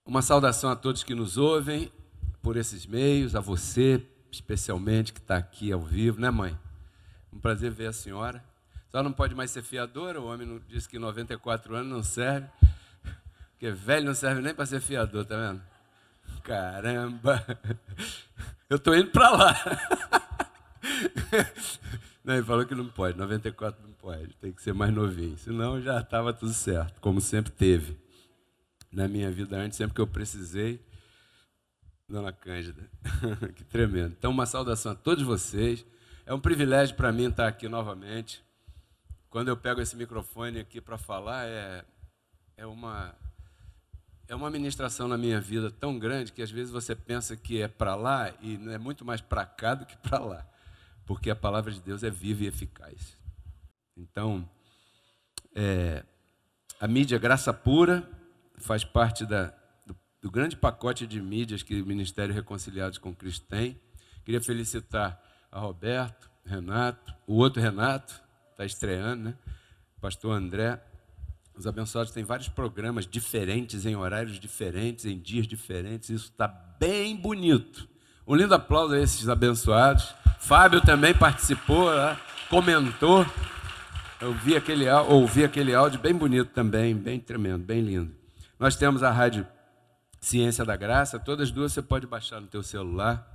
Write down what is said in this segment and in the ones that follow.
Uma saudação a todos que nos ouvem por esses meios, a você especialmente que está aqui ao vivo, né, mãe? Um prazer ver a senhora. Só não pode mais ser fiadora, o homem disse que 94 anos não serve, porque velho não serve nem para ser fiador, tá vendo? Caramba! Eu estou indo para lá. Não, ele falou que não pode, 94 não pode, tem que ser mais novinho, senão já estava tudo certo, como sempre teve na minha vida antes, sempre que eu precisei. Dona Cândida, que tremendo. Então, uma saudação a todos vocês. É um privilégio para mim estar aqui novamente. Quando eu pego esse microfone aqui para falar, é uma ministração na minha vida tão grande que às vezes você pensa que é para lá e é muito mais para cá do que para lá, porque a palavra de Deus é viva e eficaz. Então, a mídia Graça Pura faz parte do grande pacote de mídias que o Ministério Reconciliados com Cristo tem. Queria felicitar a Roberto, Renato, o outro Renato, está estreando, né? Pastor André. Os abençoados têm vários programas diferentes, em horários diferentes, em dias diferentes. Isso está bem bonito. Um lindo aplauso a esses abençoados. Fábio também participou, comentou. Eu ouvi aquele áudio bem bonito também, bem tremendo, bem lindo. Nós temos a Rádio Ciência da Graça, todas as duas você pode baixar no teu celular.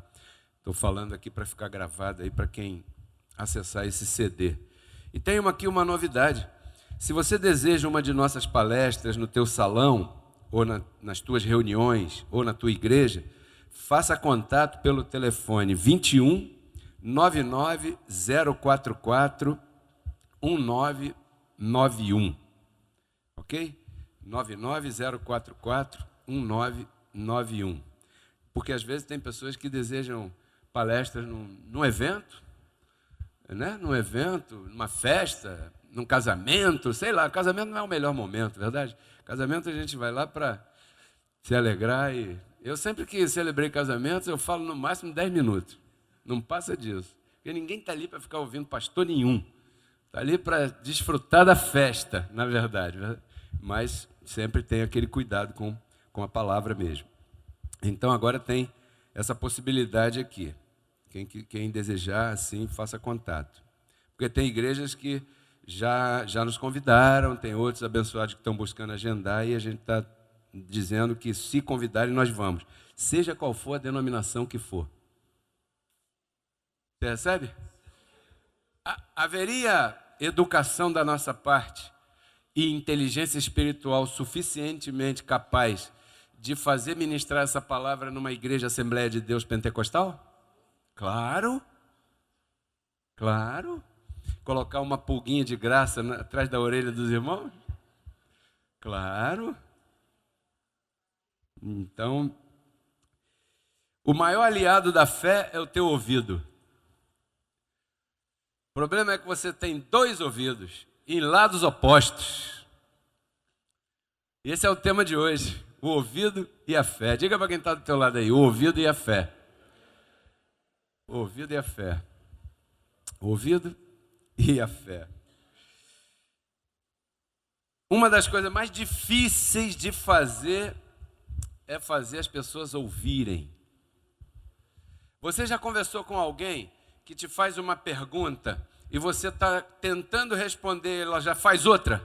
Estou falando aqui para ficar gravado aí para quem acessar esse CD. E tem aqui uma novidade. Se você deseja uma de nossas palestras no teu salão, ou nas tuas reuniões, ou na tua igreja, faça contato pelo telefone 21 99 044 1991. Ok? 99 044 1991. Porque às vezes tem pessoas que desejam palestras num evento, né? Num evento, numa festa, num casamento, sei lá. Casamento não é o melhor momento, verdade? Casamento a gente vai lá para se alegrar. E eu sempre que celebrei casamentos, eu falo no máximo 10 minutos. Não passa disso. Porque ninguém está ali para ficar ouvindo pastor nenhum. Está ali para desfrutar da festa, na verdade. Mas sempre tem aquele cuidado com a palavra mesmo. Então agora tem essa possibilidade aqui. Quem desejar, assim, faça contato. Porque tem igrejas que já nos convidaram, tem outros abençoados que estão buscando agendar, e a gente está dizendo que se convidarem nós vamos. Seja qual for a denominação que for. Você recebe? Haveria educação da nossa parte e inteligência espiritual suficientemente capaz de fazer ministrar essa palavra numa igreja Assembleia de Deus pentecostal? Claro. Claro. Colocar uma pulguinha de graça atrás da orelha dos irmãos? Claro. Então, o maior aliado da fé é o teu ouvido. O problema é que você tem 2 ouvidos em lados opostos. Esse é o tema de hoje, o ouvido e a fé. Diga para quem está do teu lado aí, o ouvido e a fé. O ouvido e a fé. O ouvido e a fé. Uma das coisas mais difíceis de fazer é fazer as pessoas ouvirem. Você já conversou com alguém que te faz uma pergunta e você está tentando responder, ela já faz outra?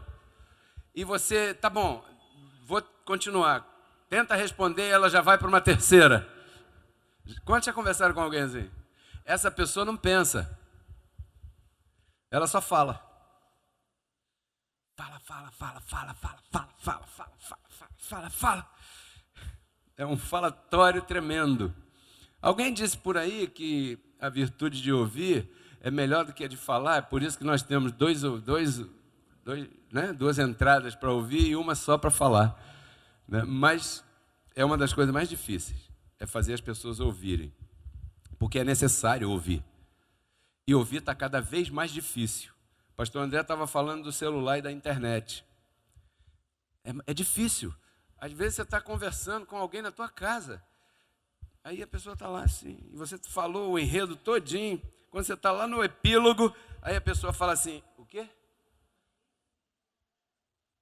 E você, tá bom, vou continuar. Tenta responder, ela já vai para uma terceira. Quantos já conversaram com alguém assim? Essa pessoa não pensa. Ela só fala. Fala. É um falatório tremendo. Alguém disse por aí que a virtude de ouvir é melhor do que a de falar, é por isso que nós temos duas entradas para ouvir e uma só para falar. Né? Mas é uma das coisas mais difíceis, é fazer as pessoas ouvirem, porque é necessário ouvir. E ouvir está cada vez mais difícil. O pastor André estava falando do celular e da internet. É difícil. Às vezes você está conversando com alguém na tua casa, aí a pessoa está lá assim, e você falou o enredo todinho, quando você está lá no epílogo, aí a pessoa fala assim, o quê?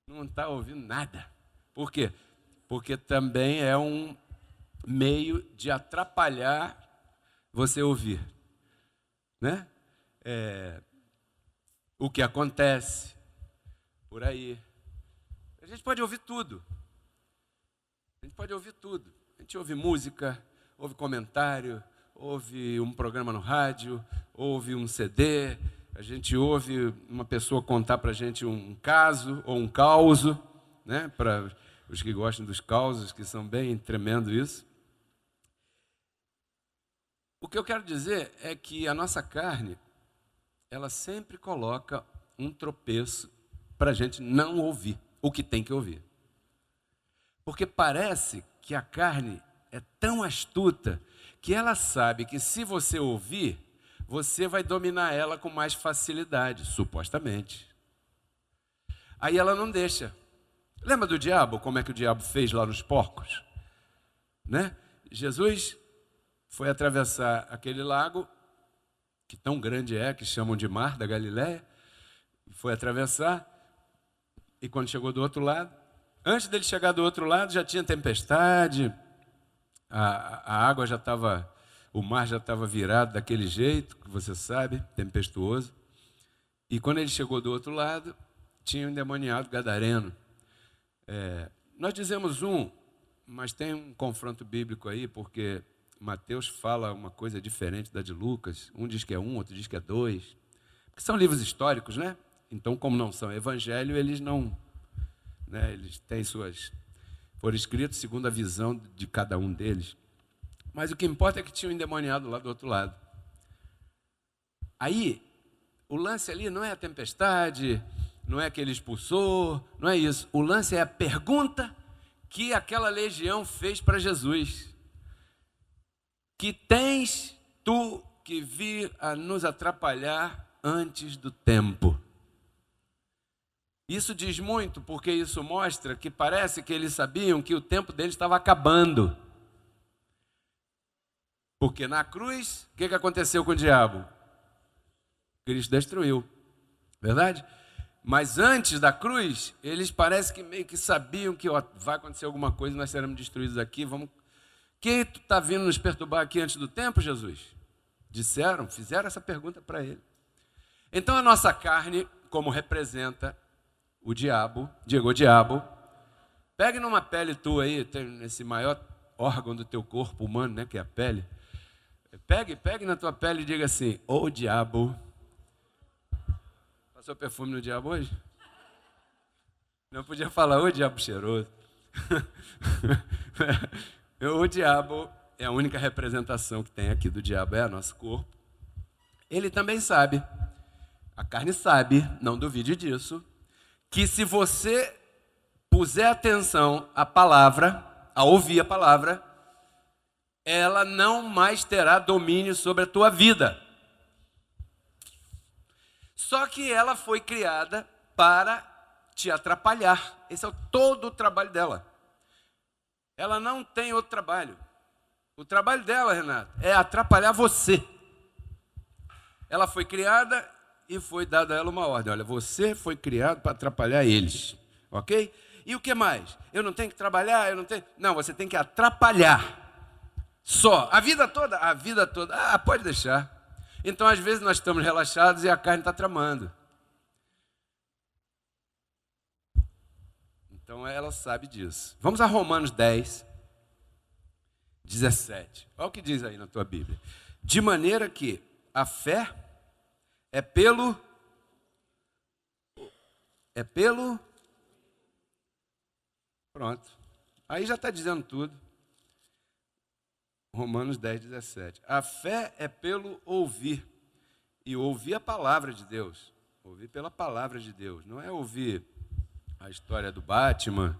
Não está ouvindo nada. Por quê? Porque também é um meio de atrapalhar você ouvir, né? O que acontece por aí. A gente pode ouvir tudo. A gente pode ouvir tudo. A gente ouve música, ouve comentário, ouve um programa no rádio, ouve um CD, a gente ouve uma pessoa contar para a gente um caso ou um causo, né? Para os que gostam dos causos, que são bem tremendo isso. O que eu quero dizer é que a nossa carne, ela sempre coloca um tropeço para a gente não ouvir o que tem que ouvir. Porque parece que a carne é tão astuta que ela sabe que se você ouvir, você vai dominar ela com mais facilidade, supostamente. Aí ela não deixa. Lembra do diabo, como é que o diabo fez lá nos porcos? Né? Jesus foi atravessar aquele lago, que tão grande é, que chamam de Mar da Galileia, foi atravessar, e quando chegou do outro lado, antes dele chegar do outro lado, já tinha tempestade, a água já estava, o mar já estava virado daquele jeito, que você sabe, tempestuoso. E quando ele chegou do outro lado, tinha um endemoniado gadareno. Nós dizemos mas tem um confronto bíblico aí, porque Mateus fala uma coisa diferente da de Lucas. Um diz que é outro diz que é 2. Porque são livros históricos, né? Então, como não são evangelho, eles não... né, eles têm foram escritos segundo a visão de cada um deles. Mas o que importa é que tinha um endemoniado lá do outro lado. Aí, o lance ali não é a tempestade, não é que ele expulsou, não é isso. O lance é a pergunta que aquela legião fez para Jesus. Que tens tu que vir a nos atrapalhar antes do tempo? Isso diz muito, porque isso mostra que parece que eles sabiam que o tempo deles estava acabando. Porque na cruz, o que aconteceu com o diabo? Cristo destruiu, verdade? Mas antes da cruz, eles parecem que meio que sabiam que vai acontecer alguma coisa, nós seremos destruídos aqui. Quem tu está vindo nos perturbar aqui antes do tempo, Jesus? Fizeram essa pergunta para ele. Então a nossa carne, como representa o diabo, pegue numa pele tua aí, tem esse maior órgão do teu corpo humano, né, que é a pele. Pegue na tua pele e diga assim, ô diabo. Passou perfume no diabo hoje? Não podia falar, ô diabo cheiroso. O diabo é a única representação que tem aqui do diabo, é o nosso corpo. Ele também sabe, a carne sabe, não duvide disso, que se você puser atenção à palavra, a ouvir a palavra, ela não mais terá domínio sobre a tua vida. Só que ela foi criada para te atrapalhar. Esse é todo o trabalho dela. Ela não tem outro trabalho. O trabalho dela, Renato, é atrapalhar você. Ela foi criada e foi dada a ela uma ordem. Olha, você foi criado para atrapalhar eles. Ok? E o que mais? Eu não tenho que trabalhar, Não, você tem que atrapalhar. Só. A vida toda? A vida toda. Ah, pode deixar. Então, às vezes, nós estamos relaxados e a carne está tramando. Então, ela sabe disso. Vamos a Romanos 10, 17. Olha o que diz aí na tua Bíblia. De maneira que a fé é pelo... Pronto. Aí já está dizendo tudo. Romanos 10, 17. A fé é pelo ouvir. E ouvir a palavra de Deus. Ouvir pela palavra de Deus. Não é ouvir a história do Batman,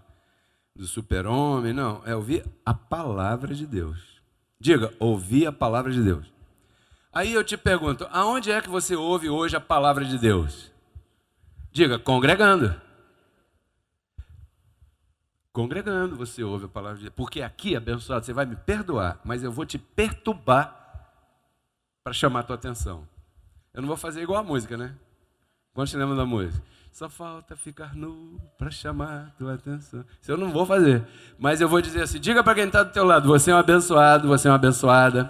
do super-homem, não. É ouvir a palavra de Deus. Diga, ouvir a palavra de Deus. Aí eu te pergunto, aonde é que você ouve hoje a palavra de Deus? Diga, congregando. Congregando, você ouve a palavra de Deus. Porque aqui, abençoado, você vai me perdoar, mas eu vou te perturbar para chamar a tua atenção. Eu não vou fazer igual a música, né? Quantos lembram da música? Só falta ficar nu para chamar a tua atenção. Isso eu não vou fazer. Mas eu vou dizer assim, diga para quem está do teu lado, você é um abençoado, você é uma abençoada.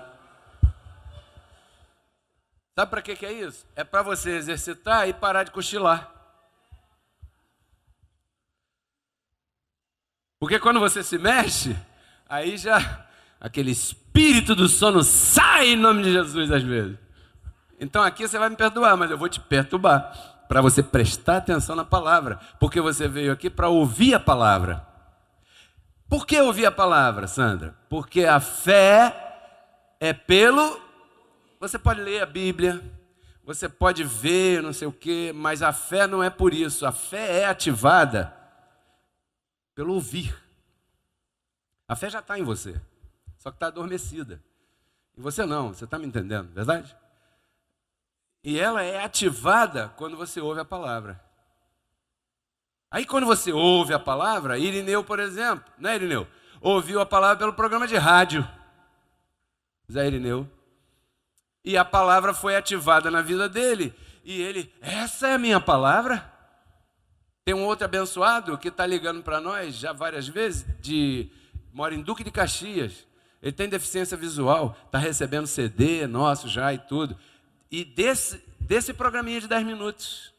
Sabe para que é isso? É para você exercitar e parar de cochilar. Porque quando você se mexe, aí já aquele espírito do sono sai em nome de Jesus às vezes. Então aqui você vai me perdoar, mas eu vou te perturbar para você prestar atenção na palavra. Porque você veio aqui para ouvir a palavra. Por que ouvir a palavra, Sandra? Porque a fé é pelo... Você pode ler a Bíblia, você pode ver, não sei o quê, mas a fé não é por isso. A fé é ativada pelo ouvir. A fé já está em você, só que está adormecida. E você não, você está me entendendo, verdade? E ela é ativada quando você ouve a palavra. Aí quando você ouve a palavra, Irineu, por exemplo, né, Irineu? Ouviu a palavra pelo programa de rádio. Zé Irineu. E a palavra foi ativada na vida dele. E ele, essa é a minha palavra? Tem um outro abençoado que está ligando para nós já várias vezes, mora em Duque de Caxias. Ele tem deficiência visual, está recebendo CD nosso já e tudo. E desse programinha de 10 minutos.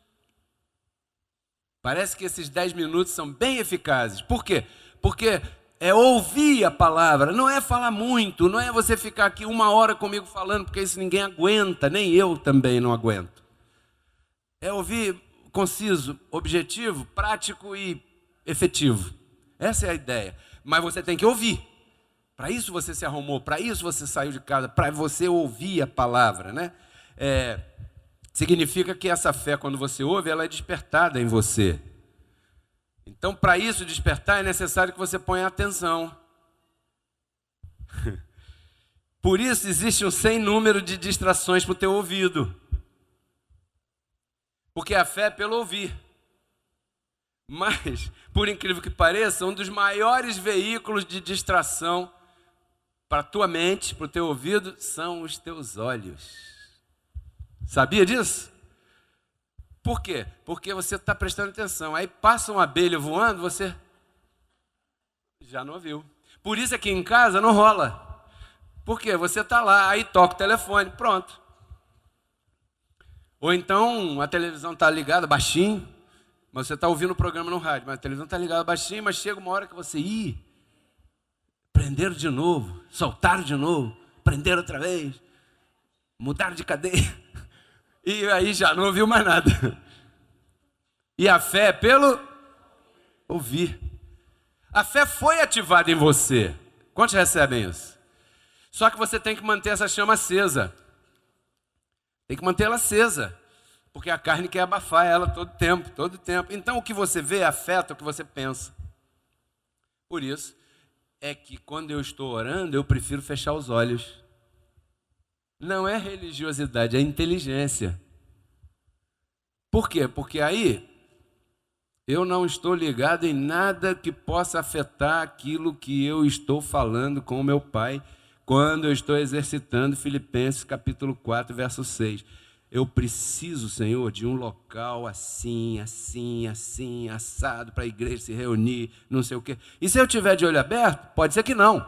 Parece que esses 10 minutos são bem eficazes. Por quê? Porque é ouvir a palavra, não é falar muito, não é você ficar aqui 1 hora comigo falando, porque isso ninguém aguenta, nem eu também não aguento. É ouvir conciso, objetivo, prático e efetivo. Essa é a ideia. Mas você tem que ouvir. Para isso você se arrumou, para isso você saiu de casa, para você ouvir a palavra, né? Significa que essa fé, quando você ouve, ela é despertada em você. Então, para isso despertar, é necessário que você ponha atenção. Por isso, existe um sem número de distrações para o teu ouvido. Porque a fé é pelo ouvir. Mas, por incrível que pareça, um dos maiores veículos de distração para a tua mente, para o teu ouvido, são os teus olhos. Sabia disso? Por quê? Porque você está prestando atenção. Aí passa uma abelha voando, você já não ouviu. Por isso aqui em casa não rola. Por quê? Você está lá, aí toca o telefone, pronto. Ou então a televisão está ligada baixinho, mas você está ouvindo o programa no rádio, mas a televisão está ligada baixinho, mas chega uma hora que você, prenderam de novo, soltaram de novo, prenderam outra vez, mudaram de cadeia. E aí já não ouviu mais nada. E a fé é pelo ouvir. A fé foi ativada em você. Quantos recebem isso? Só que você tem que manter essa chama acesa. Tem que mantê-la acesa. Porque a carne quer abafar ela todo tempo, todo tempo. Então o que você vê afeta o que você pensa. Por isso é que quando eu estou orando, eu prefiro fechar os olhos. Não é religiosidade, é inteligência. Por quê? Porque aí eu não estou ligado em nada que possa afetar aquilo que eu estou falando com o meu Pai quando eu estou exercitando Filipenses capítulo 4, verso 6. Eu preciso, Senhor, de um local assim, assim, assim, assado, para a igreja se reunir, não sei o quê. E se eu tiver de olho aberto, pode ser que não.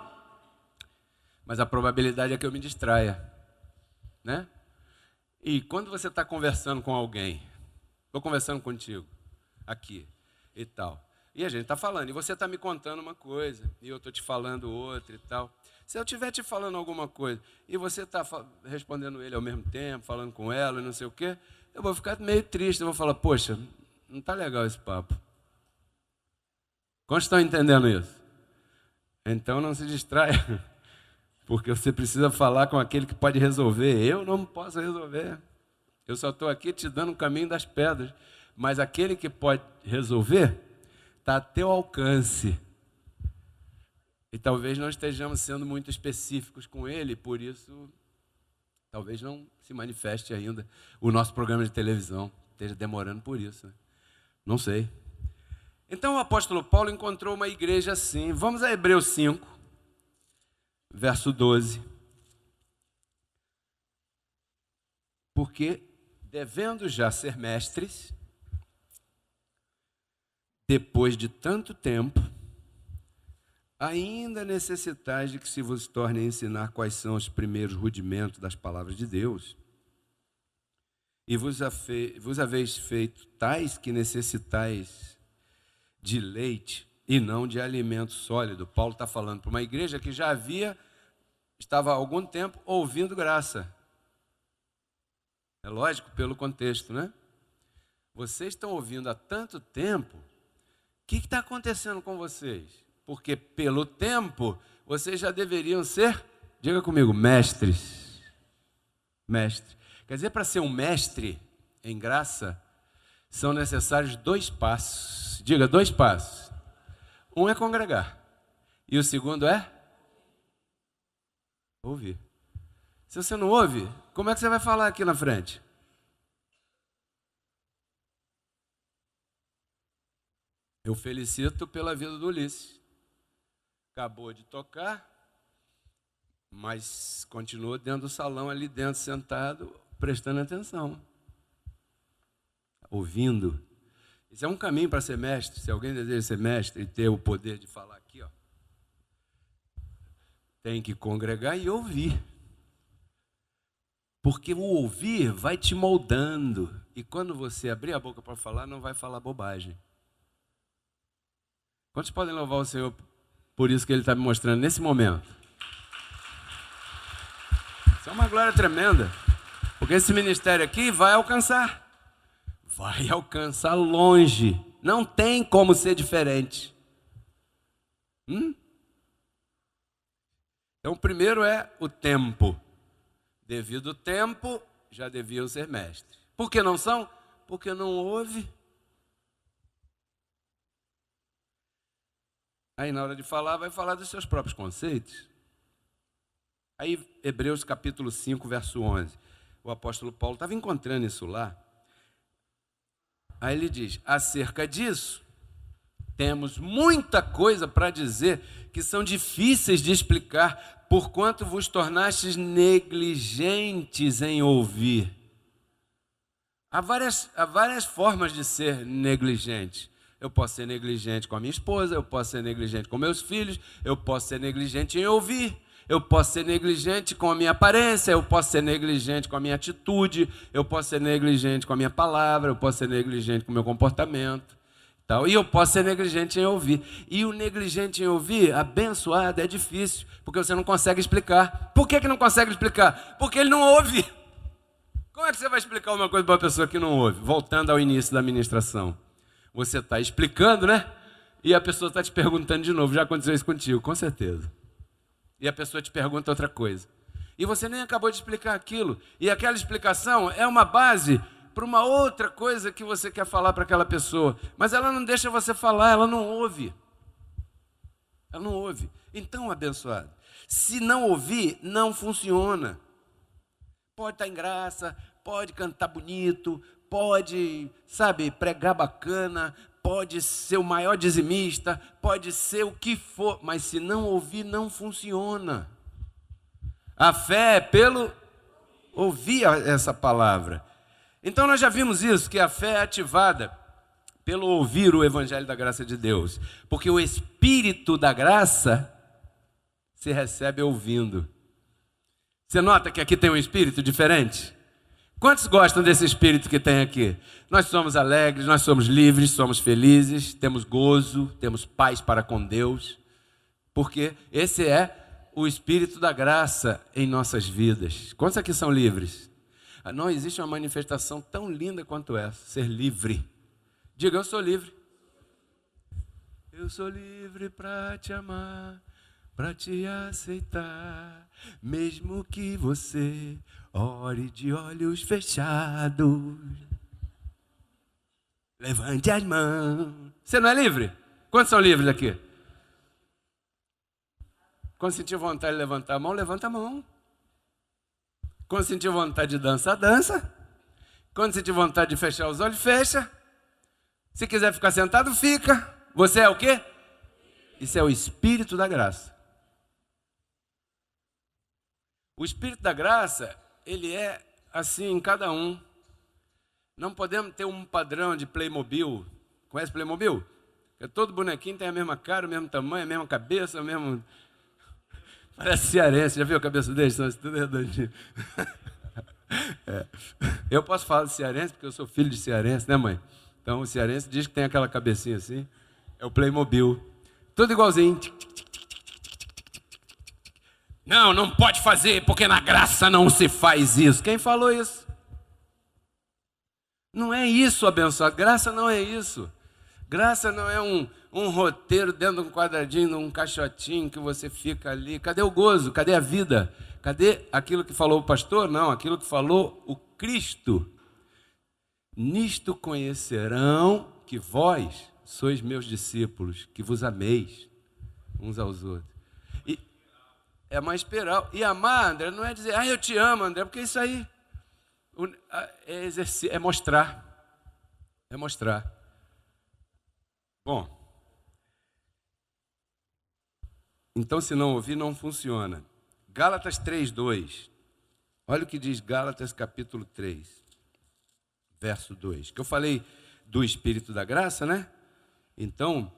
Mas a probabilidade é que eu me distraia. Né? E quando você está conversando com alguém, estou conversando contigo, aqui e tal, e a gente está falando, e você está me contando uma coisa, e eu estou te falando outra e tal. Se eu estiver te falando alguma coisa, e você está respondendo ele ao mesmo tempo, falando com ela e não sei o quê, eu vou ficar meio triste, eu vou falar, poxa, não está legal esse papo. Quantos estão entendendo isso? Então não se distraia. Porque você precisa falar com aquele que pode resolver. Eu não posso resolver. Eu só estou aqui te dando o caminho das pedras. Mas aquele que pode resolver está a teu alcance. E talvez não estejamos sendo muito específicos com ele, por isso talvez não se manifeste ainda o nosso programa de televisão. Esteja demorando por isso. Né? Não sei. Então o apóstolo Paulo encontrou uma igreja assim. Vamos a Hebreus 5, verso 12. Porque, devendo já ser mestres, depois de tanto tempo, ainda necessitais de que se vos torne a ensinar quais são os primeiros rudimentos das palavras de Deus, e vos haveis feito tais que necessitais de leite e não de alimento sólido. Paulo está falando para uma igreja que já estava há algum tempo ouvindo graça. É lógico, pelo contexto, né? Vocês estão ouvindo há tanto tempo, o que está acontecendo com vocês? Porque pelo tempo, vocês já deveriam ser, diga comigo, mestres. Mestre. Quer dizer, para ser um mestre em graça, são necessários 2 passos. Diga, 2 passos. Um é congregar. E o segundo é? Ouvir. Se você não ouve, como é que você vai falar aqui na frente? Eu felicito pela vida do Ulisses. Acabou de tocar, mas continuou dentro do salão, ali dentro, sentado, prestando atenção. Ouvindo. Isso é um caminho para ser mestre. Se alguém deseja ser mestre e ter o poder de falar aqui, ó, tem que congregar e ouvir. Porque o ouvir vai te moldando. E quando você abrir a boca para falar, não vai falar bobagem. Quantos podem louvar o Senhor por isso que Ele está me mostrando nesse momento? Isso é uma glória tremenda. Porque esse ministério aqui vai alcançar. Vai alcançar longe. Não tem como ser diferente. Então, o primeiro é o tempo. Devido ao tempo, já deviam ser mestres. Por que não são? Porque não ouve. Aí, na hora de falar, vai falar dos seus próprios conceitos. Aí, Hebreus capítulo 5, verso 11. O apóstolo Paulo estava encontrando isso lá. Aí ele diz, acerca disso, temos muita coisa para dizer que são difíceis de explicar, porquanto vos tornastes negligentes em ouvir. Há várias formas de ser negligente. Eu posso ser negligente com a minha esposa, eu posso ser negligente com meus filhos, eu posso ser negligente em ouvir, eu posso ser negligente com a minha aparência, eu posso ser negligente com a minha atitude, eu posso ser negligente com a minha palavra, eu posso ser negligente com o meu comportamento. E eu posso ser negligente em ouvir. E o negligente em ouvir, abençoado, é difícil, porque você não consegue explicar. Por que não consegue explicar? Porque ele não ouve. Como é que você vai explicar uma coisa para uma pessoa que não ouve? Voltando ao início da ministração. Você está explicando, né? E a pessoa está te perguntando de novo. Já aconteceu isso contigo, com certeza. E a pessoa te pergunta outra coisa. E você nem acabou de explicar aquilo. E aquela explicação é uma base para uma outra coisa que você quer falar para aquela pessoa. Mas ela não deixa você falar, ela não ouve. Ela não ouve. Então, abençoado, se não ouvir, não funciona. Pode estar em graça, pode cantar bonito, pode, pregar bacana, pode ser o maior dizimista, pode ser o que for, mas se não ouvir, não funciona. A fé é pelo ouvir essa palavra. Então nós já vimos isso, que a fé é ativada pelo ouvir o Evangelho da graça de Deus. Porque o Espírito da graça se recebe ouvindo. Você nota que aqui tem um espírito diferente? Quantos gostam desse espírito que tem aqui? Nós somos alegres, nós somos livres, somos felizes, temos gozo, temos paz para com Deus. Porque esse é o Espírito da graça em nossas vidas. Quantos aqui são livres? Não existe uma manifestação tão linda quanto essa, ser livre. Diga, eu sou livre. Eu sou livre para te amar, para te aceitar, mesmo que você ore de olhos fechados. Levante as mãos. Você não é livre? Quantos são livres aqui? Quando sentir vontade de levantar a mão, levanta a mão. Quando sentir vontade de dançar, dança. Quando sentir vontade de fechar os olhos, fecha. Se quiser ficar sentado, fica. Você é o quê? Isso é o Espírito da graça. O Espírito da graça, ele é assim em cada um. Não podemos ter um padrão de Playmobil. Conhece Playmobil? É todo bonequinho tem a mesma cara, o mesmo tamanho, a mesma cabeça, o mesmo... Parece cearense, já viu a cabeça deles? São tudo redondinho. É. Eu posso falar de cearense porque eu sou filho de cearense, né, mãe? Então o cearense diz que tem aquela cabecinha assim, é o Playmobil. Tudo igualzinho. Não, não pode fazer, porque na graça não se faz isso. Quem falou isso? Não é isso, abençoado. Graça não é isso. Graça não é um roteiro dentro de um quadradinho, um caixotinho que você fica ali. Cadê o gozo? Cadê a vida? Cadê aquilo que falou o pastor? Não, aquilo que falou o Cristo. Nisto conhecerão que vós sois meus discípulos, que vos ameis uns aos outros. E é mais esperar. E amar, André, não é dizer, eu te amo, André, porque isso aí é exercer, é mostrar. É mostrar. Bom, então se não ouvir, não funciona. Gálatas 3:2. Olha o que diz Gálatas capítulo 3, verso 2. Que eu falei do Espírito da graça, né? Então,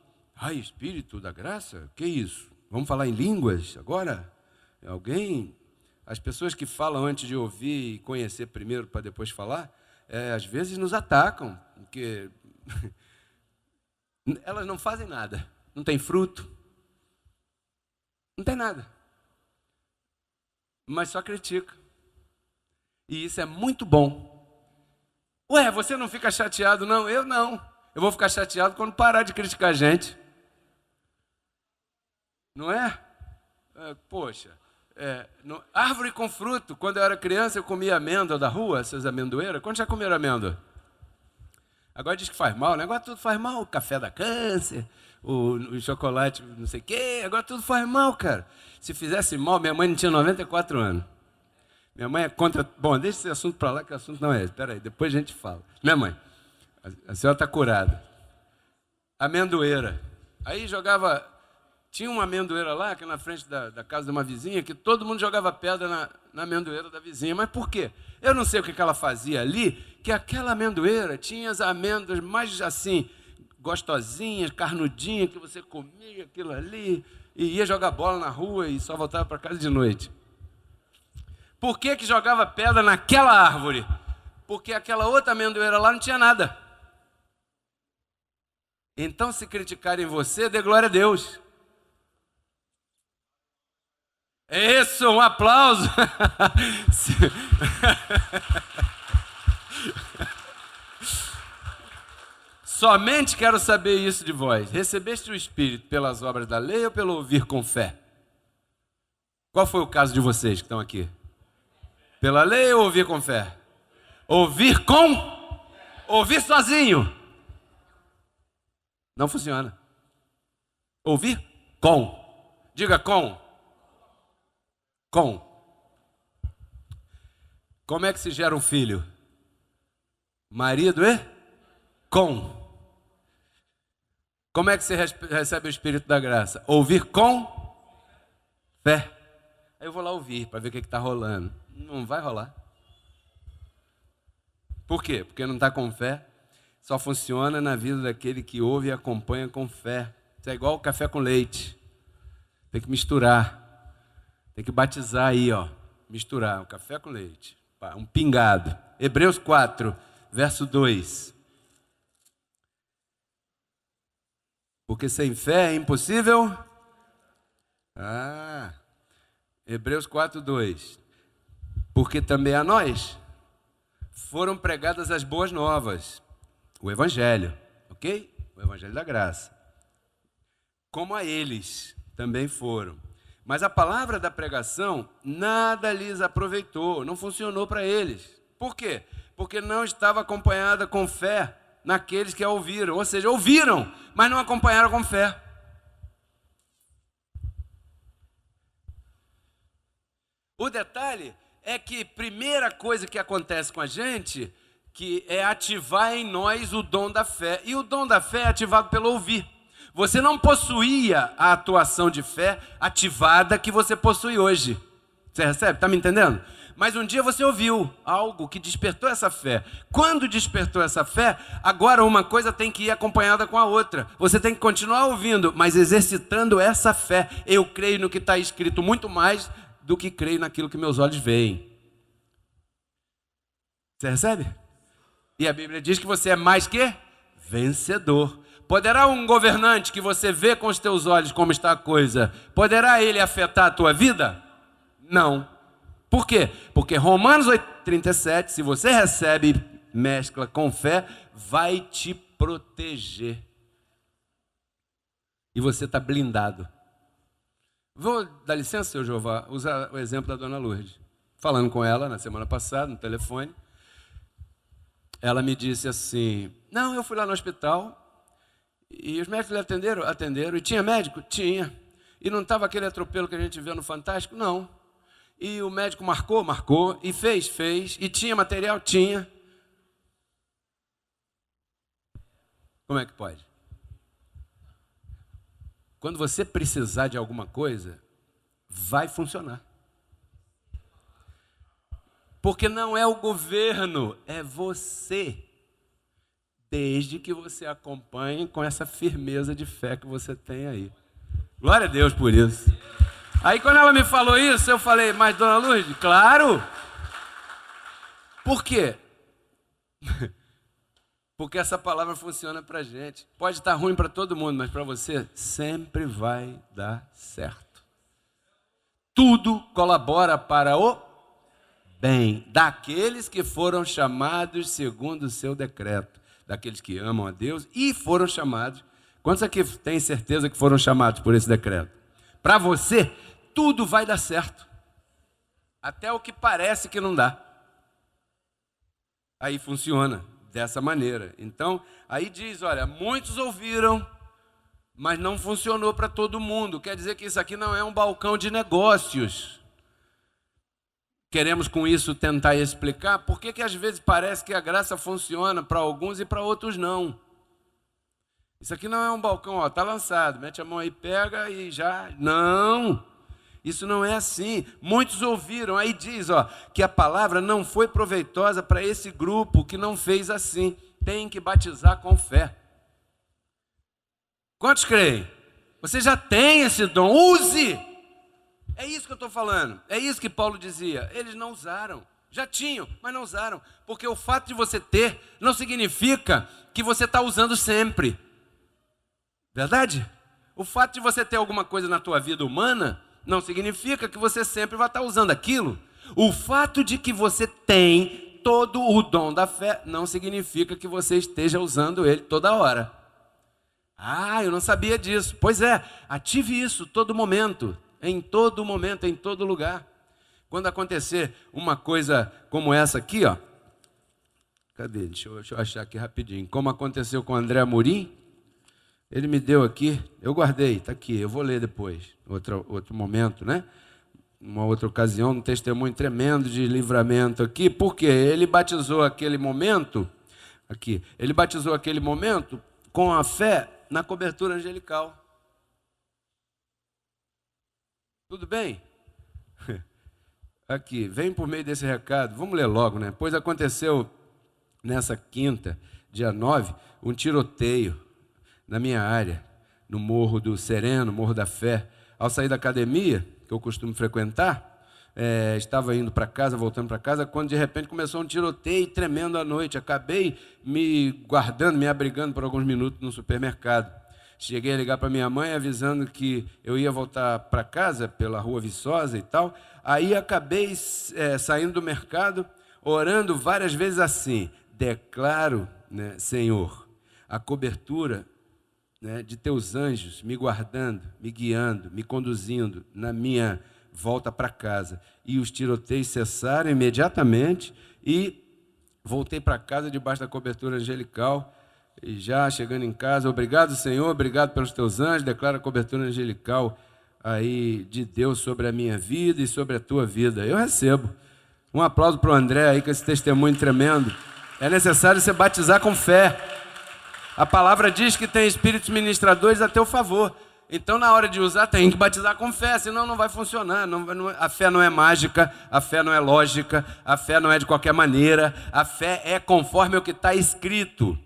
Espírito da graça? Que isso? Vamos falar em línguas agora? Alguém? As pessoas que falam antes de ouvir e conhecer primeiro para depois falar, às vezes nos atacam, porque elas não fazem nada, não tem fruto, não tem nada, mas só critica. E isso é muito bom. Ué, você não fica chateado, não? Eu não. Eu vou ficar chateado quando parar de criticar a gente. Não é? Poxa. Árvore com fruto. Quando eu era criança, eu comia amêndoa da rua, essas amendoeiras. Quando já comeram amêndoa? Agora diz que faz mal, né? Agora tudo faz mal. O café dá câncer, o chocolate não sei o quê. Agora tudo faz mal, cara. Se fizesse mal, minha mãe não tinha 94 anos. Minha mãe é contra... Bom, deixa esse assunto para lá, que o assunto não é esse. Espera aí, depois a gente fala. Minha mãe, a senhora está curada. Amendoeira. Aí jogava... Tinha uma amendoeira lá, que na frente da casa de uma vizinha, que todo mundo jogava pedra na amendoeira da vizinha. Mas por quê? Eu não sei o que ela fazia ali, que aquela amendoeira tinha as amêndoas mais assim, gostosinhas, carnudinhas, que você comia aquilo ali, e ia jogar bola na rua e só voltava para casa de noite. Por que jogava pedra naquela árvore? Porque aquela outra amendoeira lá não tinha nada. Então, se criticarem você, dê glória a Deus. Isso, um aplauso. Somente quero saber isso de vós. Recebeste o Espírito pelas obras da lei ou pelo ouvir com fé? Qual foi o caso de vocês que estão aqui? Pela lei ou ouvir com fé? Ouvir com? Ouvir sozinho? Não funciona. Ouvir com. Diga com. Com. Como é que se gera um filho? Marido e com. Como é que se recebe o Espírito da graça? Ouvir com fé. Aí eu vou lá ouvir para ver o que está rolando. Não vai rolar. Por quê? Porque não está com fé. Só funciona na vida daquele que ouve e acompanha com fé. Isso é igual o café com leite. Tem que misturar. Tem que batizar aí, ó. Misturar o café com leite. Um pingado. Hebreus 4, verso 2. Porque sem fé é impossível. Hebreus 4, 2. Porque também a nós foram pregadas as boas novas. O Evangelho, ok? O Evangelho da graça. Como a eles também foram. Mas a palavra da pregação nada lhes aproveitou, não funcionou para eles. Por quê? Porque não estava acompanhada com fé naqueles que a ouviram. Ou seja, ouviram, mas não acompanharam com fé. O detalhe é que a primeira coisa que acontece com a gente, que é ativar em nós o dom da fé. E o dom da fé é ativado pelo ouvir. Você não possuía a atuação de fé ativada que você possui hoje. Você recebe? Está me entendendo? Mas um dia você ouviu algo que despertou essa fé. Quando despertou essa fé, agora uma coisa tem que ir acompanhada com a outra. Você tem que continuar ouvindo, mas exercitando essa fé. Eu creio no que está escrito muito mais do que creio naquilo que meus olhos veem. Você recebe? E a Bíblia diz que você é mais que vencedor. Poderá um governante que você vê com os teus olhos como está a coisa, poderá ele afetar a tua vida? Não. Por quê? Porque Romanos 8:37, se você recebe, mescla com fé, vai te proteger. E você está blindado. Vou dar licença, seu Jeová, usar o exemplo da dona Lourdes. Falando com ela na semana passada, no telefone, ela me disse assim, não, eu fui lá no hospital e os médicos lhe atenderam? Atenderam. E tinha médico? Tinha. E não estava aquele atropelo que a gente vê no Fantástico? Não. E o médico marcou? Marcou. E fez? Fez. E tinha material? Tinha. Como é que pode? Quando você precisar de alguma coisa, vai funcionar. Porque não é o governo, é você. Desde que você acompanhe com essa firmeza de fé que você tem aí. Glória a Deus por isso. Aí quando ela me falou isso, eu falei, mas dona Lourdes, claro. Por quê? Porque essa palavra funciona para a gente. Pode estar ruim para todo mundo, mas para você sempre vai dar certo. Tudo colabora para o bem daqueles que foram chamados segundo o seu decreto. Daqueles que amam a Deus e foram chamados. Quantos aqui têm certeza que foram chamados por esse decreto? Para você, tudo vai dar certo. Até o que parece que não dá. Aí funciona dessa maneira. Então, aí diz, olha, muitos ouviram, mas não funcionou para todo mundo. Quer dizer que isso aqui não é um balcão de negócios. Queremos com isso tentar explicar por que às vezes parece que a graça funciona para alguns e para outros não. Isso aqui não é um balcão, ó, tá lançado, mete a mão aí, pega e já... Não, isso não é assim. Muitos ouviram, aí diz, ó, que a palavra não foi proveitosa para esse grupo que não fez assim. Tem que batizar com fé. Quantos creem? Você já tem esse dom, use! É isso que eu estou falando, é isso que Paulo dizia. Eles não usaram, já tinham, mas não usaram. Porque o fato de você ter não significa que você está usando sempre. Verdade? O fato de você ter alguma coisa na tua vida humana não significa que você sempre vai estar usando aquilo. O fato de que você tem todo o dom da fé não significa que você esteja usando ele toda hora. Ah, eu não sabia disso. Pois é, ative isso todo momento. Em todo momento, em todo lugar. Quando acontecer uma coisa como essa aqui, ó. Cadê? Deixa eu achar aqui rapidinho. Como aconteceu com o André Amorim, ele me deu aqui, eu guardei, está aqui, eu vou ler depois, outro momento, né? Uma outra ocasião, um testemunho tremendo de livramento aqui, porque ele batizou aquele momento, aqui, ele batizou aquele momento com a fé na cobertura angelical. Tudo bem? Aqui, vem por meio desse recado, vamos ler logo, né? Pois aconteceu nessa quinta, dia 9, um tiroteio na minha área, no Morro do Sereno, Morro da Fé. Ao sair da academia, que eu costumo frequentar, estava indo para casa, voltando para casa, quando de repente começou um tiroteio tremendo à noite. Acabei me guardando, me abrigando por alguns minutos no supermercado. Cheguei a ligar para minha mãe avisando que eu ia voltar para casa pela Rua Viçosa e tal. Aí acabei saindo do mercado, orando várias vezes assim: declaro, né, Senhor, a cobertura, né, de teus anjos me guardando, me guiando, me conduzindo na minha volta para casa. E os tiroteios cessaram imediatamente e voltei para casa debaixo da cobertura angelical. E já chegando em casa, obrigado, Senhor, obrigado pelos teus anjos, declaro a cobertura angelical aí de Deus sobre a minha vida e sobre a tua vida. Eu recebo. Um aplauso para o André aí com esse testemunho tremendo. É necessário você batizar com fé. A palavra diz que tem espíritos ministradores a teu favor. Então, na hora de usar, tem que batizar com fé, senão não vai funcionar. A fé não é mágica, a fé não é lógica, a fé não é de qualquer maneira. A fé é conforme o que está escrito.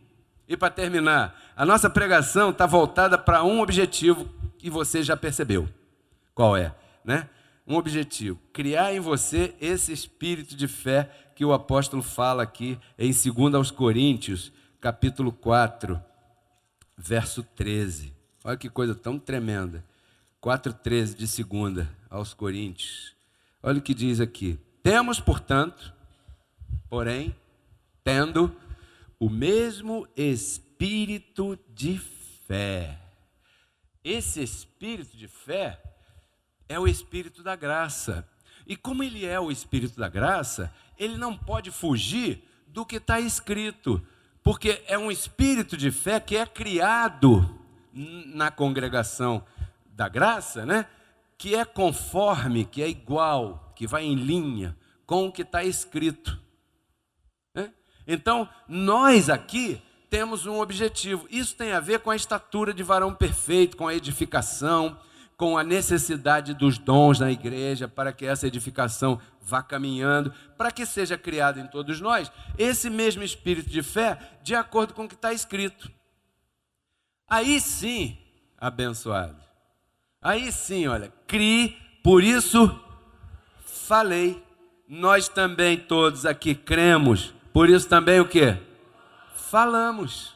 E para terminar, a nossa pregação está voltada para um objetivo que você já percebeu. Qual é? Né? Um objetivo, criar em você esse espírito de fé que o apóstolo fala aqui em 2 Coríntios, capítulo 4, verso 13. Olha que coisa tão tremenda. 4,13 de 2 aos Coríntios. Olha o que diz aqui. Temos, portanto, porém, tendo o mesmo espírito de fé. Esse espírito de fé é o espírito da graça. E como ele é o espírito da graça, ele não pode fugir do que está escrito. Porque é um espírito de fé que é criado na congregação da graça, né? Que é conforme, que é igual, que vai em linha com o que está escrito. Né? Então, nós aqui temos um objetivo. Isso tem a ver com a estatura de varão perfeito, com a edificação, com a necessidade dos dons na igreja, para que essa edificação vá caminhando, para que seja criado em todos nós esse mesmo espírito de fé, de acordo com o que está escrito. Aí sim, abençoado. Aí sim, olha, criei, por isso falei. Nós também todos aqui cremos, por isso também o quê? Falamos.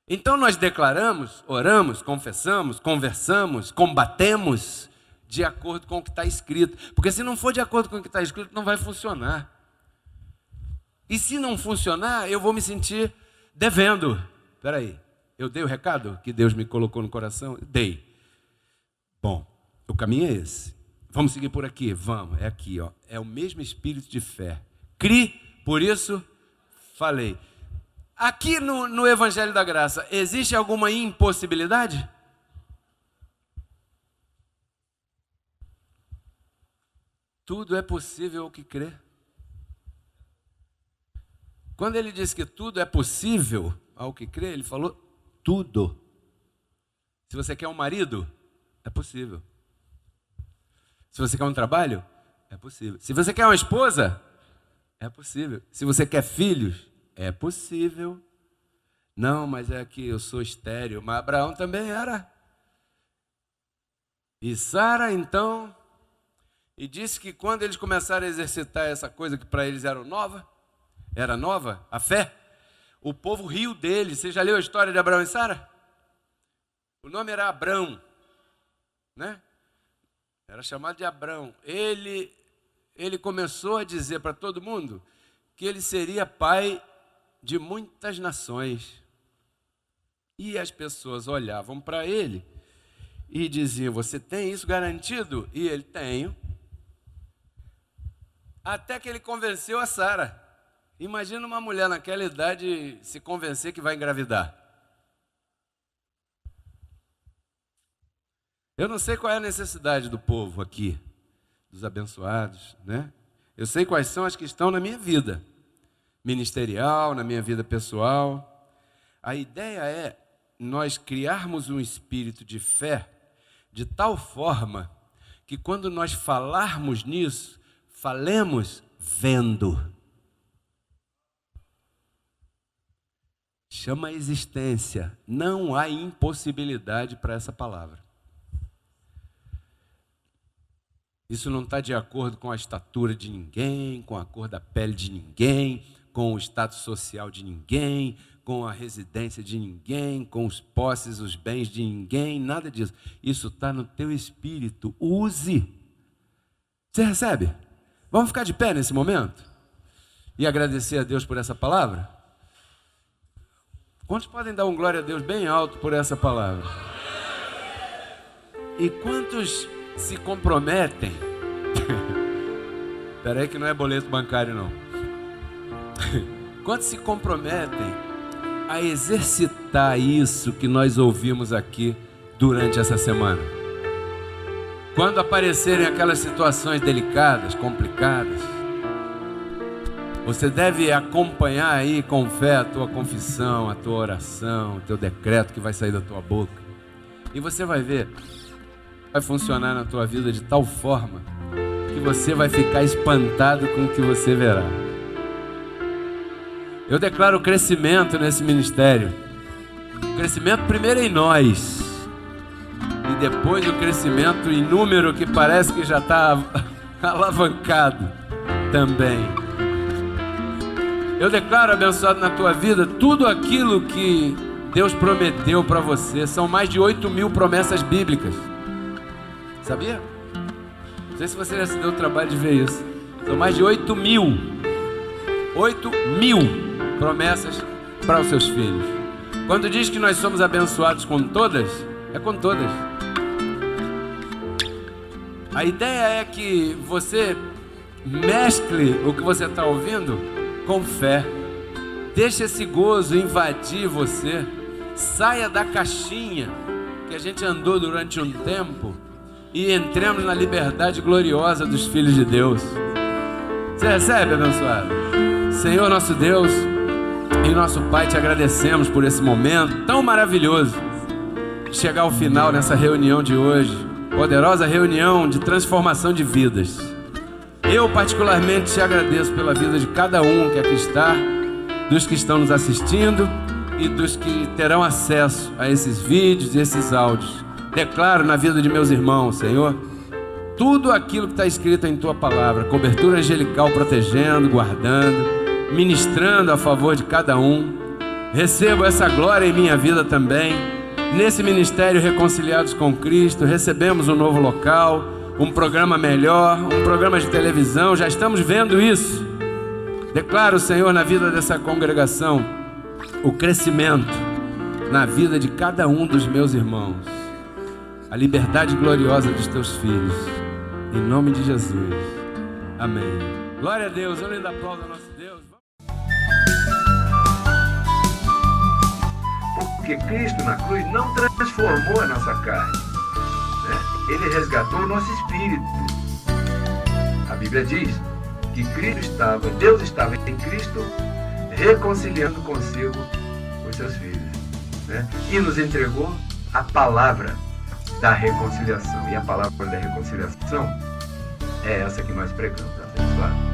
Então nós declaramos, oramos, confessamos, conversamos, combatemos de acordo com o que está escrito. Porque se não for de acordo com o que está escrito, não vai funcionar. E se não funcionar, eu vou me sentir devendo. Espera aí, eu dei o recado que Deus me colocou no coração? Dei. Bom, o caminho é esse. Vamos seguir por aqui? Vamos, é aqui, ó. É o mesmo espírito de fé. Cri, por isso falei. Aqui no Evangelho da Graça, existe alguma impossibilidade? Tudo é possível ao que crê. Quando ele diz que tudo é possível ao que crê, ele falou tudo. Se você quer um marido, é possível. Se você quer um trabalho, é possível. Se você quer uma esposa, é possível. Se você quer filhos, é possível. Não, mas é que eu sou estéril. Mas Abraão também era. E Sara, então, e disse que quando eles começaram a exercitar essa coisa que para eles era nova, a fé, o povo riu deles. Você já leu a história de Abraão e Sara? O nome era Abrão, né? Era chamado de Abrão. Ele começou a dizer para todo mundo que ele seria pai de muitas nações. E as pessoas olhavam para ele e diziam: você tem isso garantido? E ele: tenho. Até que ele convenceu a Sara. Imagina uma mulher naquela idade se convencer que vai engravidar. Eu não sei qual é a necessidade do povo aqui, dos abençoados, né? Eu sei quais são as que estão na minha vida ministerial, na minha vida pessoal. A ideia é nós criarmos um espírito de fé de tal forma que quando nós falarmos nisso, falemos vendo. Chama a existência. Não há impossibilidade para essa palavra. Isso não está de acordo com a estatura de ninguém, com a cor da pele de ninguém, com o status social de ninguém, com a residência de ninguém, com os posses, os bens de ninguém, nada disso. Isso está no teu espírito. Use. Você recebe? Vamos ficar de pé nesse momento? E agradecer a Deus por essa palavra? Quantos podem dar um glória a Deus bem alto por essa palavra? E quantos se comprometem? Espera aí que não é boleto bancário não. Quantos se comprometem a exercitar isso que nós ouvimos aqui durante essa semana? Quando aparecerem aquelas situações delicadas, complicadas, Você deve acompanhar aí com fé a tua confissão, a tua oração, o teu decreto que vai sair da tua boca. E você vai ver, vai funcionar na tua vida de tal forma que você vai ficar espantado com o que você verá. Eu declaro crescimento nesse ministério. O crescimento primeiro em nós. E depois o crescimento em número que parece que já está alavancado também. Eu declaro abençoado na tua vida tudo aquilo que Deus prometeu para você. São mais de 8.000 promessas bíblicas. Sabia? Não sei se você já se deu o trabalho de ver isso. São mais de 8.000 promessas para os seus filhos. Quando diz que nós somos abençoados com todas, é com todas. A ideia é que você mescle o que você está ouvindo com fé. Deixe esse gozo invadir você. Saia da caixinha que a gente andou durante um tempo e entremos na liberdade gloriosa dos filhos de Deus. Você recebe, abençoado? Senhor nosso Deus e nosso Pai, te agradecemos por esse momento tão maravilhoso de chegar ao final nessa reunião de hoje. Poderosa reunião de transformação de vidas. Eu particularmente te agradeço pela vida de cada um que aqui está, dos que estão nos assistindo e dos que terão acesso a esses vídeos e esses áudios. Declaro na vida de meus irmãos, Senhor, tudo aquilo que está escrito em Tua Palavra, cobertura angelical protegendo, guardando, ministrando a favor de cada um. Recebo essa glória em minha vida também. Nesse ministério Reconciliados com Cristo, recebemos um novo local, um programa melhor, um programa de televisão, já estamos vendo isso. Declaro, Senhor, na vida dessa congregação, o crescimento na vida de cada um dos meus irmãos, a liberdade gloriosa dos Teus filhos, em nome de Jesus, amém. Glória a Deus, eu lhe aplaudo ao nosso Deus. Porque Cristo na cruz não transformou a nossa carne, né? Ele resgatou o nosso espírito. A Bíblia diz que Deus estava em Cristo reconciliando consigo os seus filhos, né? E nos entregou a palavra da reconciliação. E a palavra da reconciliação é essa que nós pregamos, abençoado.